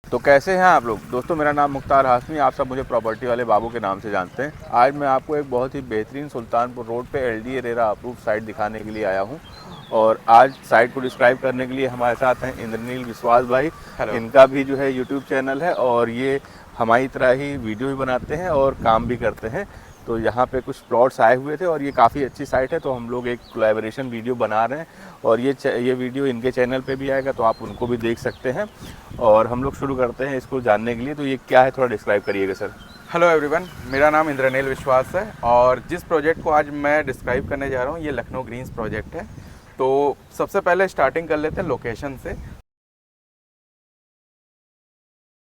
तो कैसे हैं आप लोग दोस्तों। मेरा नाम मुख्तार हाशमी, आप सब मुझे प्रॉपर्टी वाले बाबू के नाम से जानते हैं। आज मैं आपको एक बहुत ही बेहतरीन सुल्तानपुर रोड पे एलडीए रेरा अप्रूव साइट दिखाने के लिए आया हूं। और आज साइट को डिस्क्राइब करने के लिए हमारे साथ हैं इंद्रनील विश्वास भाई। हेलो। इनका भी जो है यूट्यूब चैनल है और ये हमारी तरह ही वीडियो भी बनाते हैं और काम भी करते हैं। तो यहाँ पे कुछ प्लॉट्स आए हुए थे और ये काफ़ी अच्छी साइट है, तो हम लोग एक कोलैबोरेशन वीडियो बना रहे हैं और ये वीडियो इनके चैनल पे भी आएगा, तो आप उनको भी देख सकते हैं। और हम लोग शुरू करते हैं इसको जानने के लिए। तो ये क्या है, थोड़ा डिस्क्राइब करिएगा सर। हेलो एवरीवन, मेरा नाम इंद्रनील विश्वास है और जिस प्रोजेक्ट को आज मैं डिस्क्राइब करने जा रहा हूँ ये लखनऊ ग्रीन्स प्रोजेक्ट है। तो सबसे पहले स्टार्टिंग कर लेते हैं लोकेशन से।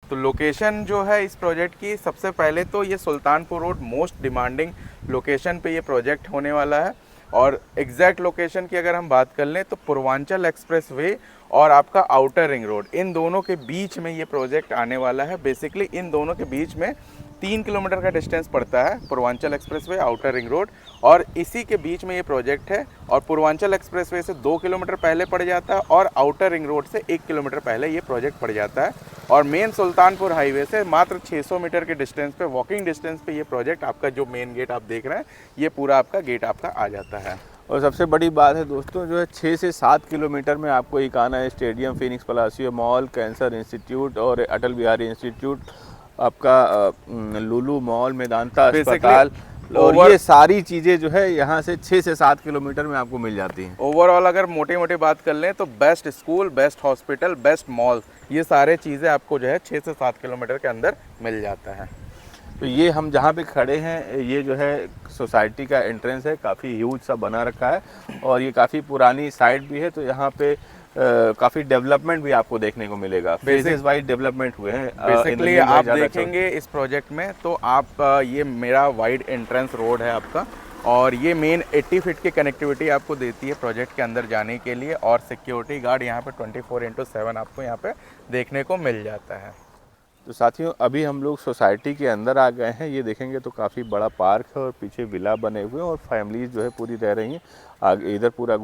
तो लोकेशन जो है इस प्रोजेक्ट की, सबसे पहले तो ये Sultanpur road most demanding location पे ये प्रोजेक्ट होने वाला है। और एग्जैक्ट लोकेशन की अगर हम बात कर लें तो पूर्वांचल एक्सप्रेस वे और आपका आउटर रिंग रोड, इन दोनों के बीच में ये प्रोजेक्ट आने वाला है। बेसिकली इन दोनों के बीच में 3 किलोमीटर का डिस्टेंस पड़ता है, Purvanchal expressway, outer ring road, और इसी के बीच में ये प्रोजेक्ट है। और पूर्वांचल एक्सप्रेसवे से 2 किलोमीटर पहले पड़ जाता है और आउटर रिंग रोड से 1 किलोमीटर पहले ये प्रोजेक्ट पड़ जाता है। और मेन सुल्तानपुर हाईवे से मात्र 600 मीटर के डिस्टेंस पे, वॉकिंग डिस्टेंस पे ये प्रोजेक्ट, आपका जो मेन गेट आप देख रहे हैं, ये पूरा आपका गेट आपका आ जाता है। और सबसे बड़ी बात है दोस्तों, जो है 6 से 7 किलोमीटर में आपको Ekana stadium, Phoenix Palassio mall, cancer institute और अटल बिहारी इंस्टीट्यूट, आपका लुलु मॉल, मेदांता अस्पताल, और ये सारी चीज़ें जो है यहाँ से 6 से 7 किलोमीटर में आपको मिल जाती हैं। ओवरऑल अगर मोटे मोटे बात कर लें तो best school, best hospital, best mall, ये सारे चीज़ें आपको जो है 6 से 7 किलोमीटर के अंदर मिल जाता है। तो ये हम जहाँ पे खड़े हैं, ये जो है सोसाइटी का एंट्रेंस है, काफ़ी ह्यूज सा बना रखा है और ये काफ़ी पुरानी साइट भी है। तो यहाँ पे काफ़ी डेवलपमेंट भी आपको देखने को मिलेगा, फेजेस वाइज डेवलपमेंट हुए हैं। बेसिकली आप देखेंगे इस प्रोजेक्ट में तो आप ये मेरा वाइड एंट्रेंस रोड है आपका, और ये मेन 80 फीट की कनेक्टिविटी आपको देती है प्रोजेक्ट के अंदर जाने के लिए। और सिक्योरिटी गार्ड यहाँ पे 24/7 आपको यहाँ पे देखने को मिल जाता है। तो साथियों, अभी हम लोग सोसाइटी के अंदर आ गए हैं। ये देखेंगे तो काफ़ी बड़ा पार्क है और पीछे विला बने हुए हैं और फैमिलीज जो है पूरी रह रही हैं। आगे इधर पूरा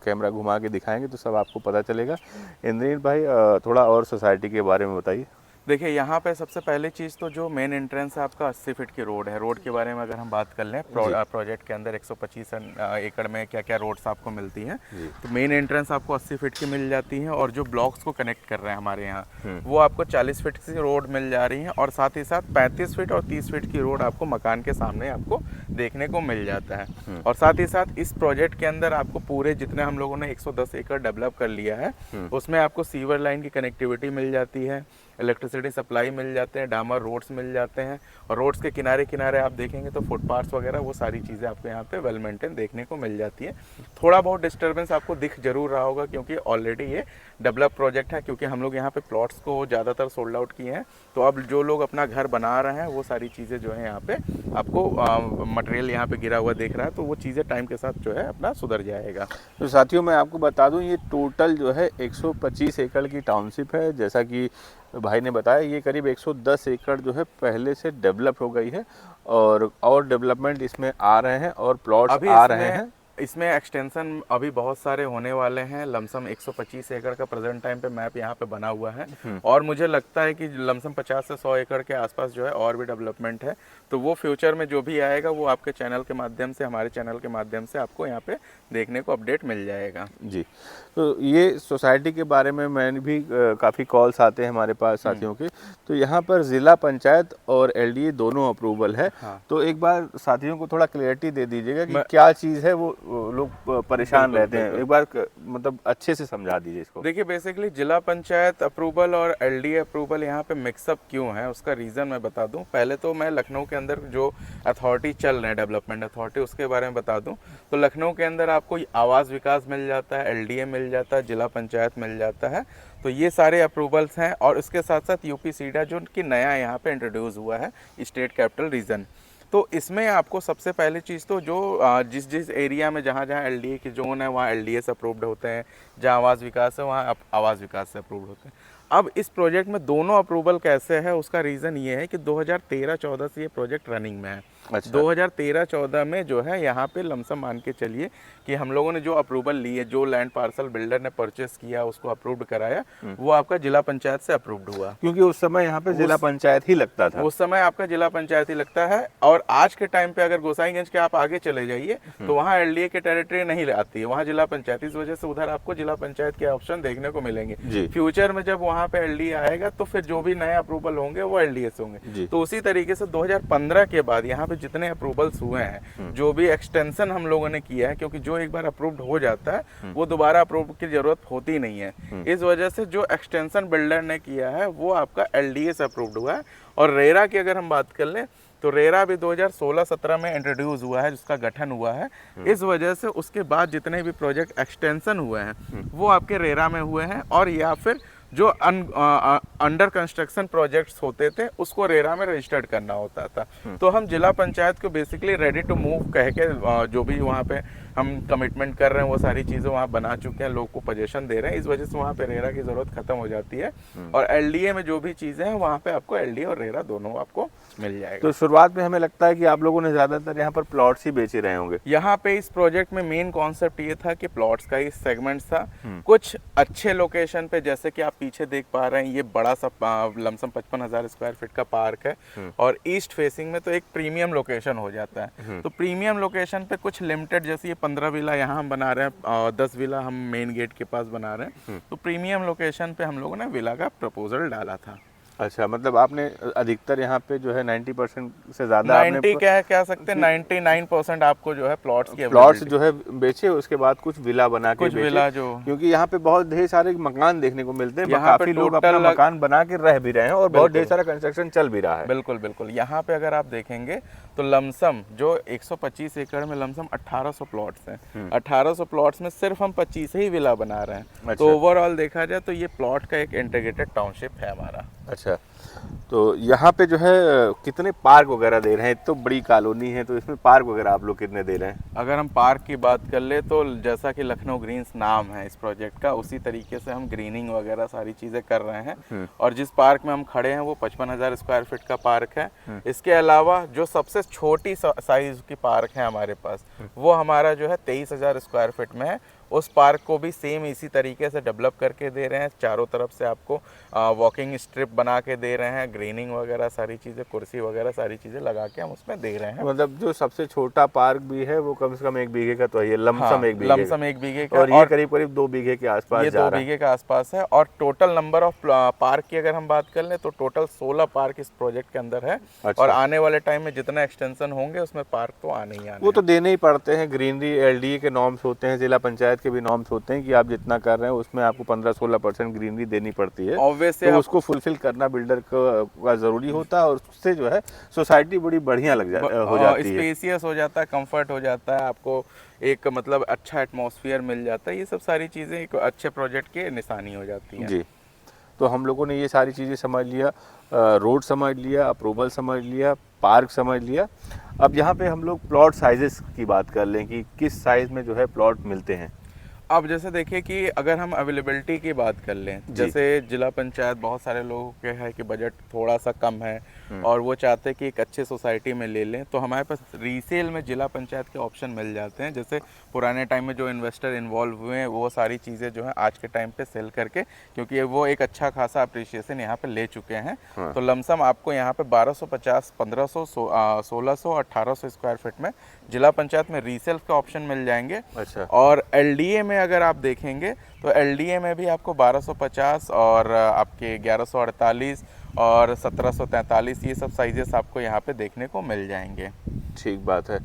कैमरा घुमा के दिखाएंगे तो सब आपको पता चलेगा। इंद्रनील भाई, थोड़ा और सोसाइटी के बारे में बताइए। देखिए यहाँ पे सबसे पहली चीज़ तो जो मेन एंट्रेंस है आपका 80 फीट की रोड है। रोड के बारे में अगर हम बात कर लें, प्रोजेक्ट के अंदर 125 एकड़ में क्या क्या रोड्स आपको मिलती हैं। तो मेन एंट्रेंस आपको 80 फीट की मिल जाती है और जो ब्लॉक्स को कनेक्ट कर रहे हैं हमारे यहाँ, वो आपको 40 फीट की रोड मिल जा रही है। और साथ ही साथ 35 फीट और 30 फीट की रोड आपको मकान के सामने आपको देखने को मिल जाता है। और साथ ही साथ इस प्रोजेक्ट के अंदर आपको पूरे जितने हम लोगों ने 110 एकड़ डेवलप कर लिया है, उसमें आपको सीवर लाइन की कनेक्टिविटी मिल जाती है, इलेक्ट्रिसिटी सप्लाई मिल जाते हैं, डामर रोड्स मिल जाते हैं। और रोड्स के किनारे किनारे आप देखेंगे तो फुटपाथ्स वगैरह, वो सारी चीज़ें आपको यहाँ पे वेल मेंटेन देखने को मिल जाती है। थोड़ा बहुत डिस्टर्बेंस आपको दिख जरूर रहा होगा क्योंकि ऑलरेडी ये डेवलप प्रोजेक्ट है, क्योंकि हम लोग यहाँ पे प्लॉट्स को ज़्यादातर सोल्ड आउट किए हैं। तो अब जो लोग अपना घर बना रहे हैं वो सारी चीज़ें जो है यहाँ पे आपको मटेरियल यहाँ पे गिरा हुआ देख रहा है, तो वो चीज़ें टाइम के साथ जो है अपना सुधर जाएगा। तो साथियों, मैं आपको बता दूं, ये टोटल जो है 125 एकड़ की टाउनशिप है। जैसा कि भाई ने बताया, ये करीब 110 एकड़ जो है पहले से डेवलप हो गई है और डेवलपमेंट इसमें आ रहे हैं और प्लॉट्स आ रहे हैं। इसमें एक्सटेंशन अभी बहुत सारे होने वाले हैं। लमसम 125 एकड़ का प्रेजेंट टाइम पे मैप यहाँ पे बना हुआ है और मुझे लगता है कि लमसम 50 से 100 एकड़ के आसपास जो है और भी डेवलपमेंट है। तो वो फ्यूचर में जो भी आएगा वो आपके चैनल के माध्यम से, हमारे चैनल के माध्यम से आपको यहाँ पे देखने को अपडेट मिल जाएगा जी। तो ये सोसाइटी के बारे में मैंने भी काफ़ी कॉल्स आते हैं हमारे पास साथियों के। तो यहाँ पर ज़िला पंचायत और एलडीए दोनों अप्रूवल है। हाँ। तो एक बार साथियों को थोड़ा क्लियरिटी दे दीजिएगा कि क्या चीज़ है, वो लोग परेशान रहते हैं। एक बार मतलब अच्छे से समझा दीजिए इसको। देखिए बेसिकली जिला पंचायत अप्रूवल और एलडीए अप्रूवल यहाँ पे मिक्सअप क्यों है, उसका रीज़न मैं बता दूं। पहले तो मैं लखनऊ के अंदर जो अथॉरिटी चल रहे हैं, डेवलपमेंट अथॉरिटी, उसके बारे में बता दूं। तो लखनऊ के अंदर आपको आवास विकास मिल जाता है, एलडीए मिल जाता है, जिला पंचायत मिल जाता है। तो ये सारे अप्रूवल्स हैं। और इसके साथ साथ यूपी सीडा जो कि नया यहाँ पे इंट्रोड्यूस हुआ है, स्टेट कैपिटल रीजन। तो इसमें आपको सबसे पहली चीज़ तो जो जिस जिस एरिया में जहाँ जहाँ एलडीए की जोन है वहाँ एलडीए से अप्रूव्ड होते हैं, जहाँ आवास विकास है वहाँ आवास विकास से अप्रूव्ड होते हैं। अब इस प्रोजेक्ट में दोनों अप्रूवल कैसे है, उसका रीज़न ये है कि 2013-14 से ये प्रोजेक्ट रनिंग में है। अच्छा। 2013-14 में जो है यहाँ पे लमसम मान के चलिए कि हम लोगों ने जो अप्रूवल ली है, जो लैंड पार्सल बिल्डर ने परचेस किया, उसको अप्रूव्ड कराया, वो आपका जिला पंचायत से अप्रूव्ड हुआ। क्योंकि उस समय यहाँ पे जिला पंचायत ही लगता था। उस समय आपका जिला पंचायत ही लगता है। और आज के टाइम पे अगर गोसाईगंज के आप आगे चले जाइए तो वहाँ एलडीए की टेरिटरी नहीं आती है, वहाँ जिला पंचायत। इस वजह से उधर आपको जिला पंचायत के ऑप्शन देखने को मिलेंगे। फ्यूचर में जब वहाँ पे एलडीए आएगा तो फिर जो भी नए अप्रूवल होंगे वो एलडीए से होंगे। तो उसी तरीके से 2015 के बाद यहाँ पे जितने अप्रूवल्स हुए हैं, जो भी एक्सटेंशन हम लोगों ने किया है, क्योंकि जो एक बार अप्रूव्ड हो जाता है वो दोबारा अप्रूव की जरूरत होती नहीं है, इस वजह से जो एक्सटेंशन बिल्डर ने किया है वो आपका एलडीए से अप्रूव्ड हुआ है। और रेरा की अगर हम बात कर लें तो रेरा भी 2016-17 में इंट्रोड्यूस हुआ है, जिसका गठन हुआ है। इस वजह से उसके बाद जितने भी प्रोजेक्ट एक्सटेंशन हुए हैं वो आपके रेरा में हुए हैं, और या फिर जो अंडर कंस्ट्रक्शन प्रोजेक्ट्स होते थे उसको रेरा में रजिस्टर्ड करना होता था। तो हम जिला पंचायत को बेसिकली रेडी टू मूव कह के जो भी वहाँ पे हम कमिटमेंट कर रहे हैं वो सारी चीज़ें वहाँ बना चुके हैं, लोग को पोजीशन दे रहे हैं। इस वजह से वहाँ पे रेरा की ज़रूरत खत्म हो जाती है, और एलडीए में जो भी चीज़ें हैं वहाँ पे आपको एलडीए और रेरा दोनों आपको मिल जाएगा। तो शुरुआत में हमें लगता है कि आप लोगों ने ज़्यादातर यहाँ पर प्लॉट्स ही बेचे रहे होंगे। यहाँ पे इस प्रोजेक्ट में मेन कॉन्सेप्ट ये था कि प्लॉट्स का ही सेगमेंट था। कुछ अच्छे लोकेशन पे, जैसे कि आप पीछे देख पा रहे हैं, ये बड़ा सा लमसम 55,000 स्क्वायर फीट का पार्क है, और ईस्ट फेसिंग में तो एक प्रीमियम लोकेशन हो जाता है। तो प्रीमियम लोकेशन पे कुछ लिमिटेड, जैसे ये 15 विला यहाँ हम बना रहे हैं, 10 विला हम मेन गेट के पास बना रहे हैं, तो प्रीमियम लोकेशन पे हम लोगों ने विला का प्रपोजल डाला था। अच्छा, मतलब आपने अधिकतर यहाँ पे जो है 90% से ज़्यादा 90 कह सकते हैं, 99% आपको जो है प्लॉट्स जो है बेचे, उसके बाद कुछ विला बना के कुछ बेचे। विला जो, क्योंकि यहाँ पे बहुत ढेर सारे मकान देखने को मिलते हैं, काफी लोग अपना मकान बना के रह भी रहे हैं, और बहुत ढेर सारा कंस्ट्रक्शन चल भी रहा है। बिल्कुल बिल्कुल। यहाँ पे अगर आप देखेंगे तो लमसम जो 125 एकड़ में लमसम 1800 प्लॉट्स हैं। 1800 प्लॉट्स में सिर्फ हम 25 ही विला बना रहे हैं। तो ओवरऑल देखा जाए तो ये प्लॉट का एक इंटीग्रेटेड टाउनशिप है हमारा। अच्छा, तो यहाँ पे जो है कितने पार्क वगैरह दे रहे हैं? तो बड़ी कॉलोनी है, तो इसमें पार्क वगैरह आप लोग कितने दे रहे हैं? अगर हम पार्क की बात कर ले तो जैसा कि लखनऊ ग्रीन्स नाम है इस प्रोजेक्ट का, उसी तरीके से हम ग्रीनिंग वगैरह सारी चीज़ें कर रहे हैं। और जिस पार्क में हम खड़े हैं वो 55,000 स्क्वायर फीट का पार्क है। इसके अलावा जो सबसे छोटी साइज की पार्क है हमारे पास, वो हमारा जो है 23,000 स्क्वायर फीट में है। उस पार्क को भी सेम इसी तरीके से डेवलप करके दे रहे हैं। चारों तरफ से आपको वॉकिंग स्ट्रिप बना के दे रहे हैं, ग्रीनिंग वगैरह सारी चीज़ें, कुर्सी वगैरह सारी चीज़ें लगा के हम उसमें दे रहे हैं। मतलब जो सबसे छोटा पार्क भी है वो कम से कम 1 बीघे का तो है, लमसम 1 बीघे, लमसम 1 बीघे का, और ये करीब करीब 2 बीघे के आसपास, ये 2 बीघे के आसपास है। और टोटल नंबर ऑफ पार्क की अगर हम बात कर लें तो टोटल 16 पार्क इस प्रोजेक्ट के अंदर है। और आने वाले टाइम में जितना एक्सटेंशन होंगे उसमें पार्क तो आने ही आने, वो तो देने ही पड़ते हैं। ग्रीनरी एलडीए के नॉर्म्स होते हैं, जिला पंचायत के भी नॉर्म्स होते हैं कि आप जितना कर रहे हैं उसमें आपको 15-16% ग्रीनरी देनी पड़ती है। ऑब्वियसली तो उसको फुलफिल करना बिल्डर का जरूरी होता है, और उससे जो है सोसाइटी बड़ी बढ़िया हो जाती है, स्पेसियस हो जाता है, कंफर्ट हो जाता है, आपको एक मतलब अच्छा एटमॉस्फेयर मिल जाता है। ये सब सारी चीज़ें एक अच्छे प्रोजेक्ट की निशानी हो जाती हैं। जी, तो हम लोगों ने ये सारी चीज़ें समझ लिया, रोड समझ लिया, अप्रूवल समझ लिया, पार्क समझ लिया। अब यहाँ पे हम लोग प्लॉट साइजेस की बात कर लें कि किस साइज़ में जो है प्लॉट मिलते हैं। अब जैसे देखिए कि अगर हम अवेलेबिलिटी की बात कर लें, जैसे जिला पंचायत, बहुत सारे लोगों के है कि बजट थोड़ा सा कम है और वो चाहते हैं कि एक अच्छे सोसाइटी में ले लें, तो हमारे पास रीसेल में जिला पंचायत के ऑप्शन मिल जाते हैं। जैसे पुराने टाइम में जो इन्वेस्टर इन्वॉल्व हुए हैं वो सारी चीज़ें जो है आज के टाइम पे सेल करके, क्योंकि वो एक अच्छा खासा अप्रिशिएशन यहाँ पे ले चुके हैं। तो लमसम आपको यहाँ पे 1250, 1500, 1600, 1800 स्क्वायर फीट में जिला पंचायत में रीसेल का ऑप्शन मिल जाएंगे। अच्छा। और एलडीए में अगर आप देखेंगे तो एलडीए में भी आपको 1250 और आपके 1148 और 1743 ये सब साइजेस आपको यहाँ पे देखने को मिल जाएंगे। ठीक बात है।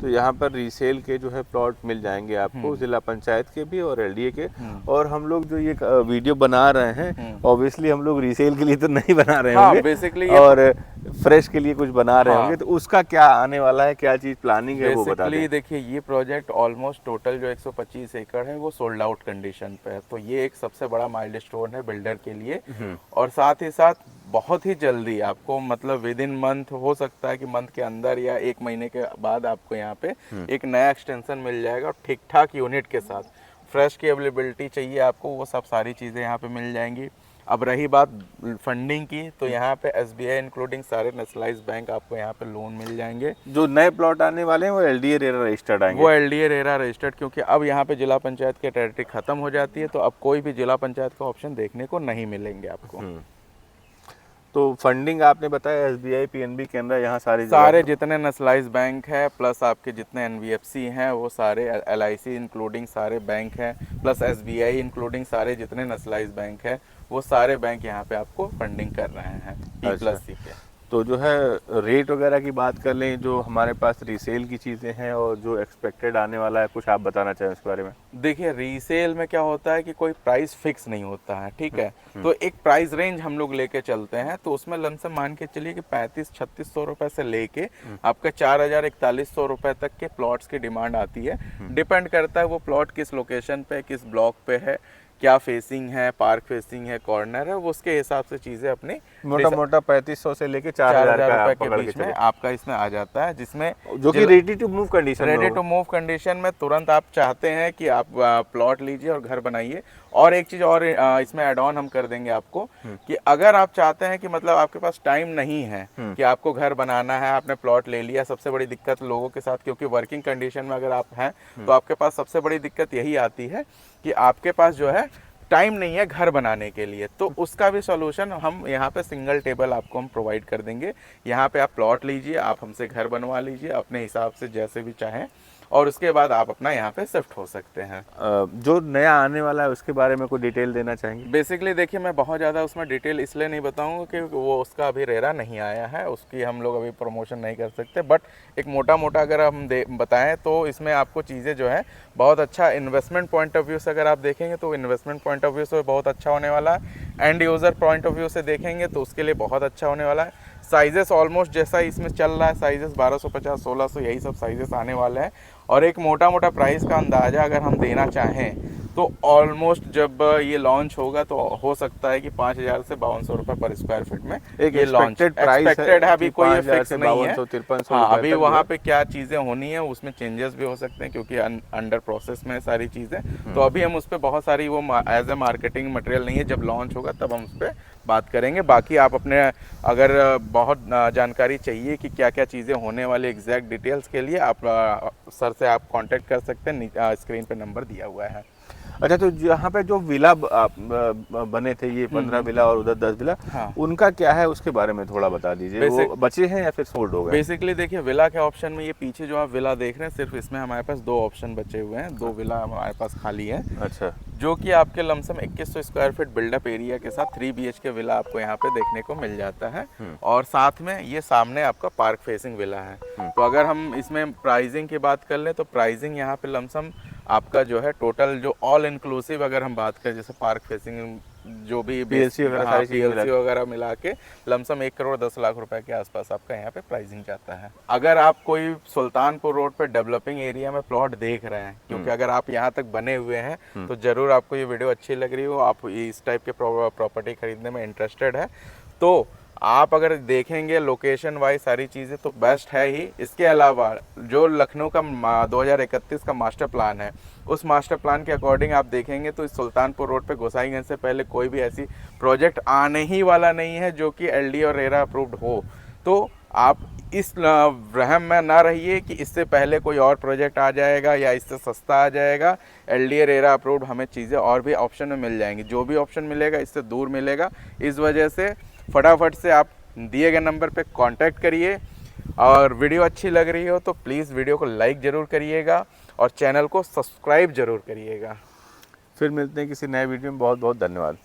तो यहाँ पर रीसेल के जो है प्लॉट मिल जाएंगे आपको, जिला पंचायत के भी और एलडीए के। और हम लोग जो ये वीडियो बना रहे हैं, ऑब्वियसली हम लोग रीसेल के लिए तो नहीं बना रहे होंगे, बेसिकली, और फ्रेश के लिए कुछ बना रहे होंगे। तो उसका क्या आने वाला है, क्या चीज़ प्लानिंग है, वो बता दें। देखिए, ये प्रोजेक्ट ऑलमोस्ट टोटल जो 125 एकड़ है वो सोल्ड आउट कंडीशन पे है। तो ये एक सबसे बड़ा माइलस्टोन है बिल्डर के लिए। और साथ ही साथ बहुत ही जल्दी आपको, मतलब विद इन मंथ, हो सकता है कि मंथ के अंदर या 1 महीने के बाद आपको यहाँ पे एक नया एक्सटेंशन मिल जाएगा, और ठीक ठाक यूनिट के साथ। फ्रेश की अवेलेबिलिटी चाहिए आपको, वो सब सारी चीज़ें यहाँ पे मिल जाएंगी। अब रही बात फंडिंग की, तो यहाँ पे SBI इंक्लूडिंग सारे नेशनलाइज बैंक आपको यहाँ पे लोन मिल जाएंगे। जो नए प्लॉट आने वाले हैं वो LDA रेरा रजिस्टर्ड आएंगे? वो LDA रेरा रजिस्टर्ड, क्योंकि अब यहाँ पे जिला पंचायत की टेरिटरी खत्म हो जाती है, तो अब कोई भी जिला पंचायत का ऑप्शन देखने को नहीं मिलेंगे आपको। तो फंडिंग आपने बताया SBI, PNB, कैनरा, यहाँ सारे जितने नेशनलाइज बैंक है प्लस आपके जितने NBFC हैं वो सारे, LIC इंक्लूडिंग सारे बैंक हैं, प्लस SBI इंक्लूडिंग सारे जितने नेशनलाइज बैंक है वो सारे बैंक यहाँ पे आपको फंडिंग कर रहे हैं P+C के। तो जो है रेट वगैरह की बात कर लें, जो हमारे पास रीसेल की चीज़ें हैं और जो एक्सपेक्टेड आने वाला है, कुछ आप बताना चाहें उसके बारे में? देखिए रीसेल में क्या होता है कि कोई प्राइस फिक्स नहीं होता है, ठीक है। तो एक प्राइस रेंज हम लोग लेके चलते हैं, तो उसमें लमसम मान के चलिए कि 3500-3600 रुपए से लेके आपका 4000-4100 रुपए तक के प्लॉट्स की डिमांड आती है। डिपेंड करता है वो प्लॉट किस लोकेशन पे, किस ब्लॉक पे है, क्या फेसिंग है, पार्क फेसिंग है, कॉर्नर है, वो उसके हिसाब से चीजें अपनी मोटा 3500 से लेके 4000 रुपए के बीच में आपका इसमें आ जाता है, जिसमें जो कि रेडी टू मूव कंडीशन में तुरंत आप चाहते हैं कि आप प्लॉट लीजिए और घर बनाइए। और एक चीज और इसमें ऐड ऑन हम कर देंगे आपको कि अगर आप चाहते हैं कि मतलब आपके पास टाइम नहीं है कि आपको घर बनाना है, आपने प्लॉट ले लिया, सबसे बड़ी दिक्कत लोगों के साथ, क्योंकि वर्किंग कंडीशन में अगर आप हैं तो आपके पास सबसे बड़ी दिक्कत यही आती है कि आपके पास जो है टाइम नहीं है घर बनाने के लिए, तो उसका भी सॉल्यूशन हम यहाँ पे सिंगल टेबल आपको हम प्रोवाइड कर देंगे। यहाँ पे आप प्लॉट लीजिए, आप हमसे घर बनवा लीजिए अपने हिसाब से जैसे भी चाहें, और उसके बाद आप अपना यहाँ पे शिफ्ट हो सकते हैं। जो नया आने वाला है उसके बारे में कोई डिटेल देना चाहेंगे? बेसिकली देखिए, मैं बहुत ज़्यादा उसमें डिटेल इसलिए नहीं बताऊंगा कि वो उसका अभी रेरा नहीं आया है, उसकी हम लोग अभी प्रमोशन नहीं कर सकते, बट एक मोटा मोटा अगर हम बताएं तो इसमें आपको चीज़ें जो है बहुत अच्छा इन्वेस्टमेंट पॉइंट ऑफ व्यू से अगर आप देखेंगे तो इन्वेस्टमेंट पॉइंट ऑफ व्यू से बहुत अच्छा होने वाला है, end user point of view से देखेंगे तो उसके लिए बहुत अच्छा होने वाला है। साइजेस ऑलमोस्ट जैसा इसमें चल रहा है, साइजेस 1250, 1600 यही सब साइजेस आने वाले हैं। और एक मोटा मोटा प्राइस का अंदाज़ा अगर हम देना चाहें तो ऑलमोस्ट जब ये लॉन्च होगा तो हो सकता है कि 5000 से 5200 रुपए पर स्क्वायर फीट में एक ये लॉन्च एक्सपेक्टेड है। अभी कोई फिक्स नहीं है, 5300 हाँ, अभी वहाँ पे क्या चीज़ें होनी है उसमें चेंजेस भी हो सकते हैं क्योंकि अंडर प्रोसेस में सारी चीज़ें, तो अभी हम उस पर बहुत सारी वो एज ए मार्केटिंग मटेरियल नहीं है, जब लॉन्च होगा तब हम उस पर बात करेंगे। बाकी आप अपने अगर बहुत जानकारी चाहिए कि क्या क्या चीज़ें होने वाली एग्जैक्ट डिटेल्स के लिए आप सर से आप कांटेक्ट कर सकते हैं, स्क्रीन पे नंबर दिया हुआ है। अच्छा, तो यहाँ पे जो विला बने थे, ये 15 विला और उधर 10 विला, हाँ। उनका क्या है उसके बारे में थोड़ा बता दीजिए। वो बचे हैं या फिर सोल्ड हो गए? बेसिकली देखिए, विला के ऑप्शन में ये पीछे जो आप विला देख रहे हैं, सिर्फ इसमें हमारे पास 2 ऑप्शन बचे हुए हैं, 2 विला हमारे पास खाली है। अच्छा। जो कि आपके lump sum 2100 square feet build up area के साथ 3 BHK विला आपको यहाँ पे देखने को मिल जाता है, और साथ में ये सामने आपका पार्क फेसिंग विला है। तो अगर हम इसमें प्राइसिंग की बात कर लें तो प्राइसिंग यहाँ पे लमसम आपका जो है टोटल जो ऑल इंक्लूसिव अगर हम बात करें, जैसे पार्क फेसिंग जो भी PLC वगैरह मिला के लमसम 1,10 लाख रुपए के आसपास आपका यहाँ पे प्राइसिंग जाता है। अगर आप कोई सुल्तानपुर रोड पे डेवलपिंग एरिया में प्लॉट देख रहे हैं, क्योंकि अगर आप यहाँ तक बने हुए हैं तो जरूर आपको ये वीडियो अच्छी लग रही हो, आप इस टाइप के प्रॉपर्टी खरीदने में इंटरेस्टेड है, तो आप अगर देखेंगे लोकेशन वाइज सारी चीज़ें तो बेस्ट है ही। इसके अलावा जो लखनऊ का 2031 का मास्टर प्लान है, उस मास्टर प्लान के अकॉर्डिंग आप देखेंगे तो इस सुल्तानपुर रोड पे गोसाईगंज से पहले कोई भी ऐसी प्रोजेक्ट आने ही वाला नहीं है जो कि LD और रेरा अप्रूव्ड हो। तो आप इस वहम में ना रहिए कि इससे पहले कोई और प्रोजेक्ट आ जाएगा या इससे सस्ता आ जाएगा। LD रेरा अप्रूव्ड हमें चीज़ें और भी ऑप्शन में मिल जाएंगी, जो भी ऑप्शन मिलेगा इससे दूर मिलेगा। इस वजह से फटाफट से आप दिए गए नंबर पे कांटेक्ट करिए, और वीडियो अच्छी लग रही हो तो प्लीज़ वीडियो को लाइक ज़रूर करिएगा और चैनल को सब्सक्राइब ज़रूर करिएगा। फिर मिलते हैं किसी नए वीडियो में। बहुत बहुत धन्यवाद।